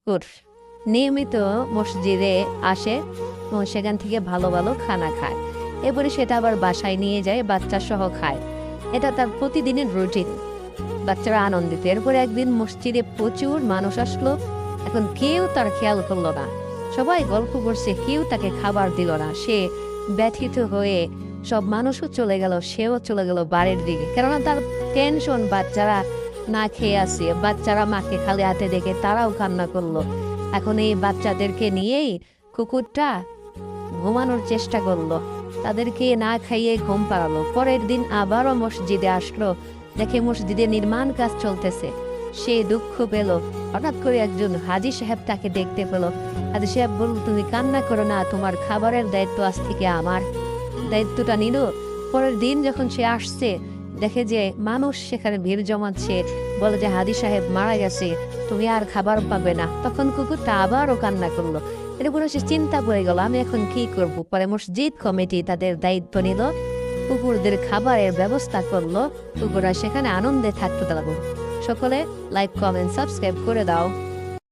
কুকুর নিয়মিত মসজিদে আসে এবং সেখান থেকে ভালো ভালো খানা খায়। এরপরে সেটা আবার বাসায় নিয়ে যায়, বাচ্চা সহ খায়। এটা তার প্রতিদিনের রুটিন। বাচ্চারা আনন্দিত। এরপরে একদিন মসজিদে প্রচুর মানুষ আসলো। এখন কেউ তার খেয়াল করলো না, সবাই গল্প করছে, কেউ তাকে খাবার দিল না। সে ব্যথিত হয়ে সব মানুষও চলে গেল, সেও চলে গেল বাড়ির দিকে, কেননা তার টেনশন। বাচ্চারা না খেয়ে আসে, বাচ্চারা মাকে খালি হাতে দেখে তারাও কান্না করলো। এখন এই বাচ্চাদেরকে নিয়েই কুকুরটা ঘুমানোর চেষ্টা করলো, তাদেরকে না খাইয়ে ঘুম পাড়ালো। পরের দিন আবারও মসজিদে আসলো, দেখে মসজিদে নির্মাণ কাজ চলতেছে। সে দুঃখ পেল। হঠাৎ করে একজন হাজী সাহেব তাকে দেখতে পেল। হাজী সাহেব বলল, তুমি কান্না করো না, তোমার খাবারের দায়িত্ব আজ থেকে আমার। দায়িত্বটা নিল। পরের দিন যখন সে আসছে, দেখে যে মানুষ সেখানে ভিড় জমাচ্ছে, বলে যে হাজী সাহেব মারা গেছে, তুমি আর খাবার পাবে না। তখন কুকুরটা আবারও কান্না করলো। এরপর সে চিন্তা পড়ে গেল, আমি এখন কি করব। পরে মসজিদ কমিটি তাদের দায়িত্ব নিল, কুকুরদের খাবারের ব্যবস্থা করলো। কুকুররা সেখানে আনন্দে থাকতে লাগলো। সকলে লাইক, কমেন্ট, সাবস্ক্রাইব করে দাও।